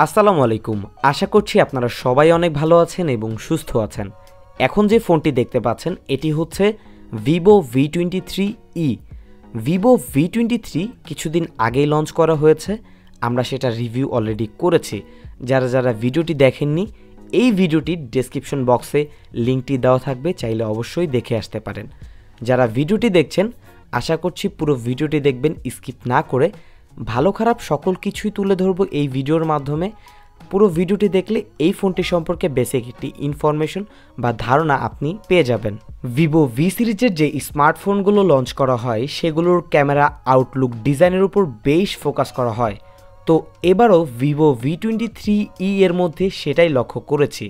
আসসালামু আলাইকুম। আশা করছি আপনারা সবাই অনেক ভালো আছেন এবং সুস্থ আছেন। এখন যে ফোনটি দেখতে পাচ্ছেন এটি হচ্ছে Vivo V23E। Vivo V23 কিছুদিন আগেই লঞ্চ করা হয়েছে, আমরা সেটা রিভিউ অলরেডি করেছি। যারা ভিডিওটি দেখেননি, এই ভিডিওটির ডেসক্রিপশন বক্সে লিঙ্কটি দেওয়া থাকবে, চাইলে অবশ্যই দেখে আসতে পারেন। যারা ভিডিওটি দেখছেন আশা করছি পুরো ভিডিওটি দেখবেন, স্কিপ না করে। ভালো খারাপ সকল কিছুই তুলে ধরবো এই ভিডিওর মাধ্যমে। পুরো ভিডিওটি দেখলে এই ফোনটি সম্পর্কে বেসিক একটি ইনফরমেশন বা ধারণা আপনি পেয়ে যাবেন। ভিভো ভি সিরিজের যে স্মার্টফোনগুলো লঞ্চ করা হয় সেগুলোর ক্যামেরা আউটলুক ডিজাইনের উপর বেশ ফোকাস করা হয়, তো এবারও ভিভো V23E এর মধ্যে সেটাই লক্ষ্য করেছি।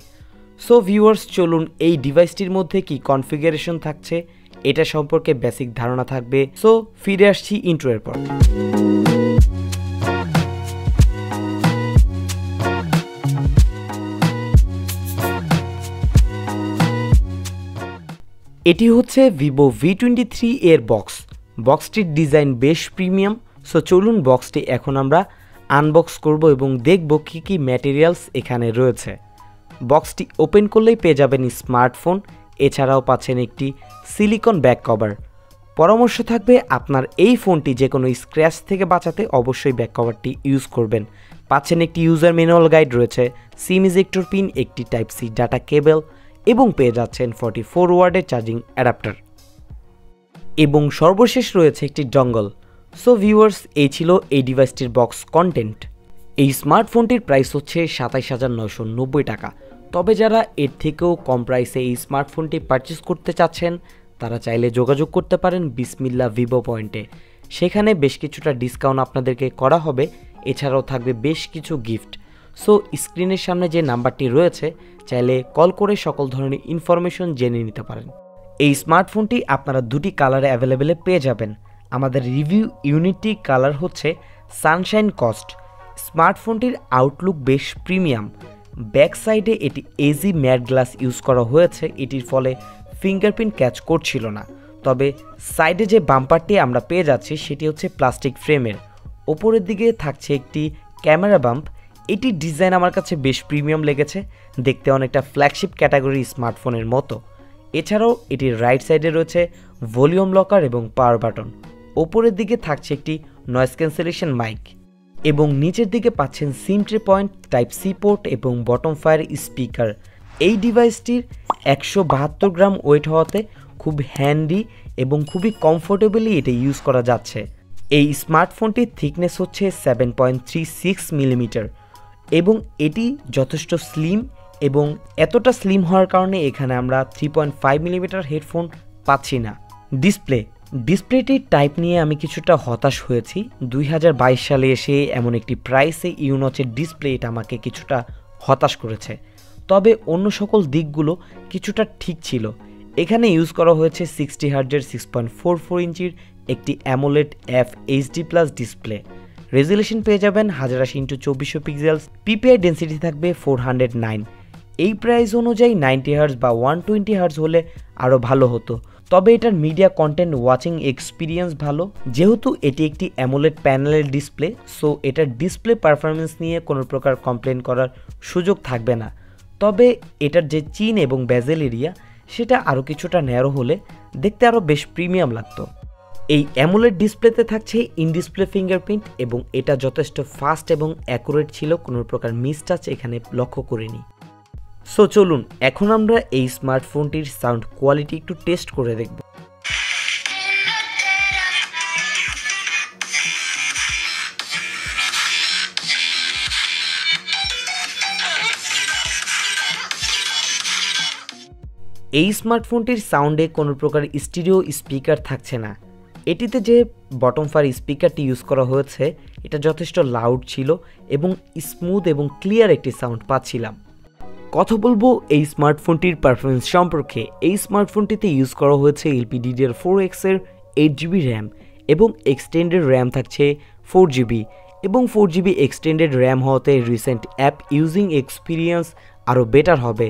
সো ভিউয়ার্স, চলুন এই ডিভাইসটির মধ্যে কি কনফিগারেশন থাকছে এটা সম্পর্কে বেসিক ধারণা থাকবে। সো ফিরে আসছি ইন্ট্রোর পর। এটি হচ্ছে ভিভো V23 এর বক্সটির ডিজাইন বেশ প্রিমিয়াম। সো চলুন বক্সটি এখন আমরা আনবক্স করব এবং দেখব কি কি ম্যাটেরিয়ালস এখানে রয়েছে। বক্সটি ওপেন করলেই পেয়ে যাবেন স্মার্টফোন, এছাড়াও পাচ্ছেন একটি সিলিকন ব্যাক কভার। পরামর্শ থাকবে আপনার এই ফোনটি যে কোনো স্ক্র্যাচ থেকে বাঁচাতে অবশ্যই ব্যাক কভারটি ইউজ করবেন। পাচ্ছেন একটি ইউজার ম্যানুয়াল গাইড, রয়েছে সিম ইজেক্টর পিন, একটি টাইপ সি ডাটা কেবল এবং পেয়ে যাচ্ছেন 44 ওয়াটের চার্জিং অ্যাডাপ্টার এবং সর্বশেষ রয়েছে একটি ডঙ্গল। সো ভিউয়ার্স, এই ছিল এই ডিভাইসটির বক্স কন্টেন্ট। এই স্মার্টফোনটির প্রাইস হচ্ছে 27,990 টাকা। তবে যারা এর থেকেও কম প্রাইসে এই স্মার্টফোনটি পারচেস করতে চাচ্ছেন তারা চাইলে যোগাযোগ করতে পারেন বিসমিল্লাহ ভিভো পয়েন্টে। সেখানে বেশ কিছুটা ডিসকাউন্ট আপনাদেরকে করা হবে, এছাড়াও থাকবে বেশ কিছু গিফট। সো স্ক্রিনের সামনে যে নাম্বারটি রয়েছে চাইলে কল করে সকল ধরনের ইনফরমেশন জেনে নিতে পারেন। এই স্মার্টফোনটি আপনারা দুটি কালারে অ্যাভেলেবেলে পেয়ে যাবেন। আমাদের রিভিউ ইউনিটটি কালার হচ্ছে সানশাইন কস্ট। স্মার্টফোনটির আউটলুক বেশ প্রিমিয়াম। ব্যাক সাইডে এটি এজি ম্যাট গ্লাস ইউজ করা হয়েছে, এটির ফলে ফিঙ্গারপ্রিন্ট ক্যাচ করছিল না। তবে সাইডে যে বাম্পারটি আমরা পেয়ে যাচ্ছি সেটি হচ্ছে প্লাস্টিক ফ্রেমের। ওপরের দিকে থাকছে একটি ক্যামেরা বাম্প। এটির ডিজাইন আমার কাছে বেশ প্রিমিয়াম লেগেছে, দেখতে অনেকটা ফ্ল্যাগশিপ ক্যাটাগরি স্মার্টফোনের মতো। এছাড়াও এটির রাইট সাইডে রয়েছে ভলিউম লকার এবং পাওয়ার বাটন। ওপরের দিকে থাকছে একটি নয়েজ ক্যান্সেলেশন মাইক এবং নিচের দিকে পাচ্ছেন sim tray point, type C port এবং বটম ফায়ার স্পিকার। এই ডিভাইসটির 172 গ্রাম ওয়েট হওয়াতে খুব হ্যান্ডি এবং খুবই কমফোর্টেবলি এটা ইউজ করা যাচ্ছে। এই স্মার্টফোনটির থিকনেস হচ্ছে 7.36 মিলিমিটার এবং এটি যথেষ্ট স্লিম, এবং এতটা স্লিম হওয়ার কারণে এখানে আমরা 3.5 মিলিমিটার হেডফোন পাচ্ছি না। ডিসপ্লেটির টাইপ নিয়ে আমি কিছুটা হতাশ হয়েছি। 2022 সালে এসে এমন একটি প্রাইসে ইউনচের ডিসপ্লে, এটা আমাকে কিছুটা হতাশ করেছে। তবে অন্য সকল দিকগুলো কিছুটা ঠিক ছিল। এখানে ইউজ করা হয়েছে 60 হার্জের 6.44 ইঞ্চির একটি অ্যামোলেড FHD+ ডিসপ্লে। রেজুলেশন পেয়ে যাবেন 1080x2400 পিক্সেলস। পিপিআই ডেন্সিটি থাকবে 409। এই প্রাইস অনুযায়ী 90 হার্জ বা 120 হার্জ হলে আরও ভালো হতো। তবে এটার মিডিয়া কন্টেন্ট ওয়াচিং এক্সপিরিয়েন্স ভালো, যেহেতু এটি একটি অ্যামোলেড প্যানেলের ডিসপ্লে। সো এটার ডিসপ্লে পারফরমেন্স নিয়ে কোনো প্রকার কমপ্লেন করার সুযোগ থাকবে না। তবে এটার যে চিন এবং বেজেল এরিয়া সেটা আরও কিছুটা ন্যারো হলে দেখতে আরও বেশ প্রিমিয়াম লাগতো। এই অ্যামোলেড ডিসপ্লেতে থাকছে ইন ডিসপ্লে ফিঙ্গারপ্রিন্ট এবং এটা যথেষ্ট ফাস্ট এবং অ্যাকুরেট ছিল, কোনো প্রকার মিসটাচ এখানে লক্ষ্য করিনি। সো চলুন এখন আমরা এই স্মার্টফোনটির সাউন্ড কোয়ালিটি একটু টেস্ট করে দেখব। এই স্মার্টফোনটির সাউন্ডে কোনো প্রকার স্টিরিও স্পিকার থাকছে না। এটিতে যে বটম ফায়ার স্পিকারটি ইউজ করা হয়েছে এটা যথেষ্ট লাউড ছিল এবং স্মুথ এবং ক্লিয়ার একটি সাউন্ড পাচ্ছিলাম। কথা বলবো এই স্মার্টফোনটির পারফরমেন্স সম্পর্কে। এই স্মার্টফোনটিতে ইউজ করা হয়েছে LPDDR4X এর 8GB র্যাম এবং এক্সটেন্ডেড র্যাম থাকছে 4GB এবং 4GB এক্সটেন্ডেড র্যাম হওয়াতে রিসেন্ট অ্যাপ ইউজিং এক্সপিরিয়েন্স আরও বেটার হবে।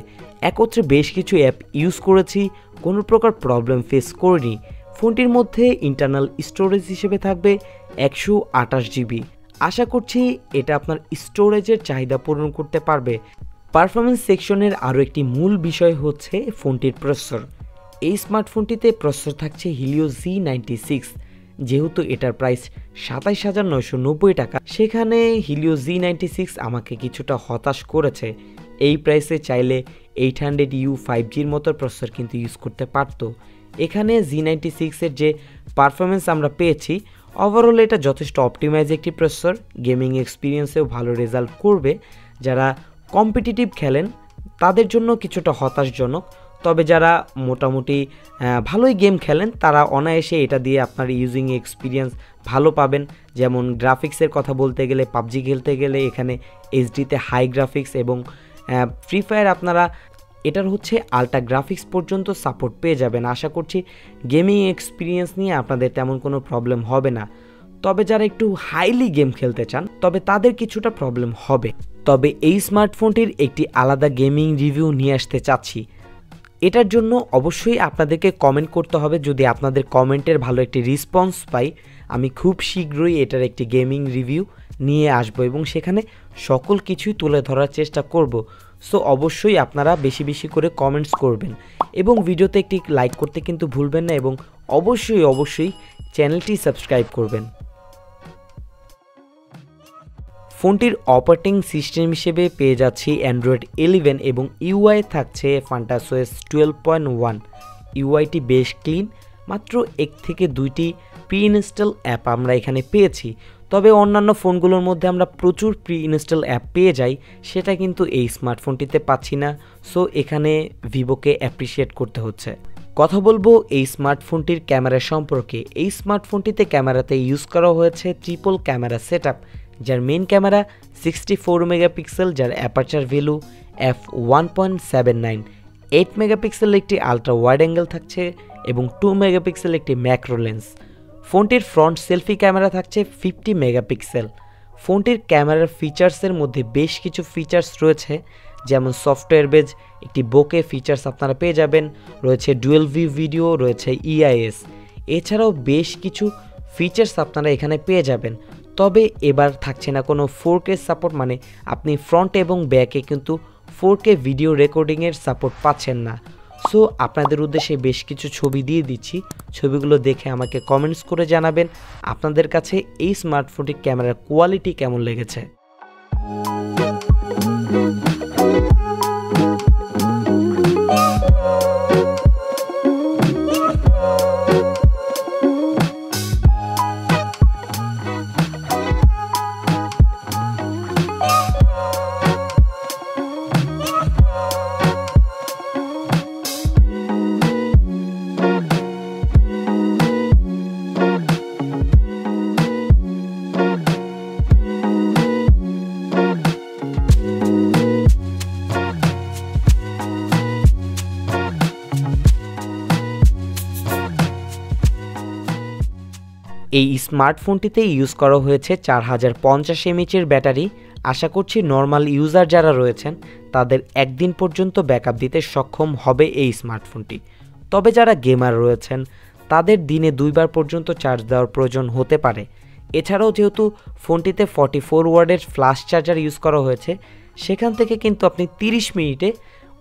একত্রে বেশ কিছু অ্যাপ ইউজ করেছি, কোনো প্রকার প্রবলেম ফেস করিনি। ফোনটির মধ্যে ইন্টারনাল স্টোরেজ হিসেবে থাকবে 128GB আশা করছি এটা আপনার স্টোরেজের চাহিদা পূরণ করতে পারবে। পারফরমেন্স সেকশনের আরও একটি মূল বিষয় হচ্ছে ফোনটির প্রসেসর। এই স্মার্টফোনটিতে প্রসেসর থাকছে হিলিও G96। যেহেতু এটার প্রাইস 27,990 টাকা, সেখানে হিলিও G96 আমাকে কিছুটা হতাশ করেছে। এই প্রাইসে চাইলে 800U 5Gর মতো প্রসেসর কিন্তু ইউজ করতে পারতো। এখানে G96 এর যে পারফরমেন্স আমরা পেয়েছি, ওভারঅল এটা যথেষ্ট অপটিমাইজ একটি প্রসেসর, গেমিং এক্সপিরিয়েন্সেও ভালো রেজাল্ট করবে। যারা কম্পিটিটিভ খেলেন তাদের জন্য কিছুটা হতাশজনক, তবে যারা মোটামুটি ভালোই গেম খেলেন তারা অনায়াসে এটা দিয়ে আপনার ইউজিং এক্সপিরিয়েন্স ভালো পাবেন। যেমন গ্রাফিক্সের কথা বলতে গেলে, পাবজি খেলতে গেলে এখানে এইচডিতে হাই গ্রাফিক্স, এবং ফ্রি ফায়ার আপনারা এটার হচ্ছে আল্ট্রা গ্রাফিক্স পর্যন্ত সাপোর্ট পেয়ে যাবেন। আশা করছি গেমিং এক্সপিরিয়েন্স নিয়ে আপনাদের তেমন কোনো প্রবলেম হবে না। তবে যারা একটু হাইলি গেম খেলতে চান তবে তাদের কিছুটা প্রবলেম হবে। তবে এই স্মার্টফোনটির একটি আলাদা গেমিং রিভিউ নিয়ে আসতে চাচ্ছি। এটার জন্য অবশ্যই আপনাদেরকে কমেন্ট করতে হবে। যদি আপনাদের কমেন্টের ভালো একটি রেসপন্স পাই, আমি খুব শীঘ্রই এটার একটি গেমিং রিভিউ নিয়ে আসব এবং সেখানে সকল কিছুই তুলে ধরার চেষ্টা করব। সো অবশ্যই আপনারা বেশি বেশি করে কমেন্টস করবেন এবং ভিডিওতে একটি লাইক করতে কিন্তু ভুলবেন না, এবং অবশ্যই চ্যানেলটি সাবস্ক্রাইব করবেন। ফোনটির অপারেটিং সিস্টেম হিসেবে পেয়ে যাচ্ছি অ্যান্ড্রয়েড 11 এবং ইউআই থাকছে FantasOS 12.1। ইউআইটি বেশ ক্লিন, মাত্র 1 থেকে 2টি প্রি ইনস্টল অ্যাপ আমরা এখানে পেয়েছি। তবে অন্যান্য ফোনগুলোর মধ্যে আমরা প্রচুর প্রি ইনস্টল অ্যাপ পেয়ে যাই, সেটা কিন্তু এই স্মার্টফোনটিতে পাচ্ছি না। সো এখানে ভিভোকে অ্যাপ্রিসিয়েট করতে হচ্ছে। কথা বলবো এই স্মার্টফোনটির ক্যামেরা সম্পর্কে। এই স্মার্টফোনটিতে ক্যামেরাতে ইউজ করা হয়েছে ট্রিপল ক্যামেরা সেটআপ, যার মেইন ক্যামেরা 64 মেগাপিক্সেল, যার অ্যাপারচার ভ্যালু f1.79, 8 মেগাপিক্সেল একটি আলট্রা ওয়াইড অ্যাঙ্গেল থাকছে এবং 2 মেগাপিক্সেল একটি ম্যাক্রো লেন্স। ফোনটির ফ্রন্ট সেলফি ক্যামেরা থাকছে 50 মেগাপিক্সেল। ফোনটির ক্যামেরার ফিচার্সের মধ্যে বেশ কিছু ফিচার্স রয়েছে, যেমন সফটওয়্যার বেজ একটি বোকে ফিচার্স আপনারা পেয়ে যাবেন, রয়েছে ডুয়েল ভিউ ভিডিও, রয়েছে EIS, এছাড়াও বেশ কিছু ফিচার্স আপনারা এখানে পেয়ে যাবেন। তবে এবার থাকছে না কোনো 4K সাপোর্ট, মানে আপনি ফ্রন্ট এবং ব্যাকে কিন্তু 4K ভিডিও রেকর্ডিংয়ের সাপোর্ট পাচ্ছেন না। সো আপনাদের উদ্দেশ্যে বেশ কিছু ছবি দিয়ে দিচ্ছি, ছবিগুলো দেখে আমাকে কমেন্টস করে জানাবেন আপনাদের কাছে এই স্মার্টফোনটির ক্যামেরার কোয়ালিটি কেমন লেগেছে। এই স্মার্টফোনটিতে ইউজ করা হয়েছে 4050 mAh ব্যাটারি। আশা করছি নর্মাল ইউজার যারা রয়েছেন তাদের একদিন পর্যন্ত ব্যাকআপ দিতে সক্ষম হবে এই স্মার্টফোনটি। তবে যারা গেমার রয়েছেন তাদের দিনে 2 বার পর্যন্ত চার্জ দেওয়ার প্রয়োজন হতে পারে। এছাড়াও যেহেতু ফোনটিতে 44 ওয়াটের ফ্লাশ চার্জার ইউজ করা হয়েছে, সেখান থেকে কিন্তু আপনি 30 মিনিটে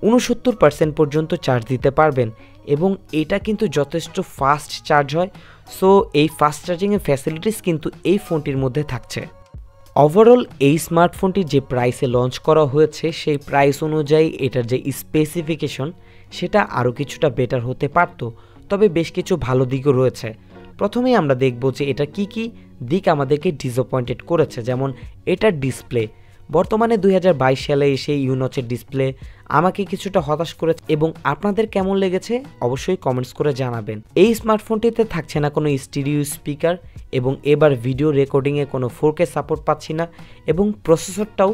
69% পর্যন্ত চার্জ দিতে পারবেন এবং এটা কিন্তু যথেষ্ট ফাস্ট চার্জ হয়। সো এই ফাস্ট চার্জিংয়ের ফ্যাসিলিটিস কিন্তু এই ফোনটির মধ্যে থাকছে। ওভারঅল এই স্মার্টফোনটি যে প্রাইসে লঞ্চ করা হয়েছে সেই প্রাইস অনুযায়ী এটার যে স্পেসিফিকেশন সেটা আরও কিছুটা বেটার হতে পারত, তবে বেশ কিছু ভালো দিকও রয়েছে। প্রথমেই আমরা দেখব যে এটা কি কি দিক আমাদেরকে ডিসঅ্যাপয়েন্টেড করেছে। যেমন এটার ডিসপ্লে, বর্তমানে 2022 সালে এসে ইউনচের ডিসপ্লে আমাকে কিছুটা হতাশ করেছে এবং আপনাদের কেমন লেগেছে অবশ্যই কমেন্টস করে জানাবেন। এই স্মার্টফোনটিতে থাকছে না কোনো স্টিরিও স্পিকার এবং এবার ভিডিও রেকর্ডিংয়ে কোনো 4K সাপোর্ট পাচ্ছি না এবং প্রসেসরটাও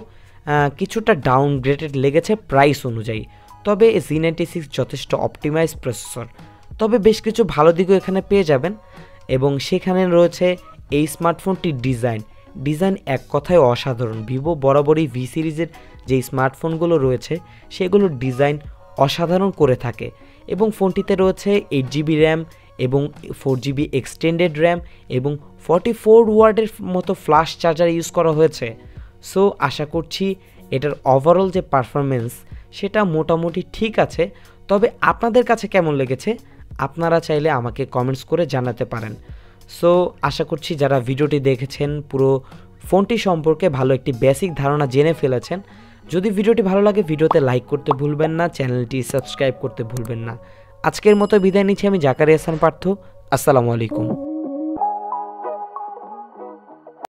কিছুটা ডাউনগ্রেডেড লেগেছে প্রাইস অনুযায়ী। তবে G96 যথেষ্ট অপটিমাইজ প্রসেসর, তবে বেশ কিছু ভালো দিকও এখানে পেয়ে যাবেন এবং সেখানে রয়েছে এই স্মার্টফোনটির ডিজাইন এক কথায় অসাধারণ। ভিভো বরাবরই V সিরিজের যে স্মার্টফোনগুলো রয়েছে সেগুলোর ডিজাইন অসাধারণ করে থাকে এবং ফোনটিতে রয়েছে 8GB র্যাম এবং 4GB এক্সটেন্ডেড র্যাম এবং 44 ওয়াটের মতো ফ্ল্যাশ চার্জার ইউজ করা হয়েছে। সো আশা করছি এটার ওভারঅল যে পারফরমেন্স সেটা মোটামুটি ঠিক আছে। তবে আপনাদের কাছে কেমন লেগেছে আপনারা চাইলে আমাকে কমেন্টস করে জানাতে পারেন। সো আশা করছি যারা ভিডিওটি দেখেছেন পুরো ফোনটি সম্পর্কে ভালো একটি বেসিক ধারণা জেনে ফেলেছেন। যদি ভিডিওটি ভালো লাগে ভিডিওতে লাইক করতে ভুলবেন না, চ্যানেলটি সাবস্ক্রাইব করতে ভুলবেন না। আজকের মতো বিদায় নিচ্ছি আমি জাকারিয়া হাসান পার্থ। আসসালামু আলাইকুম।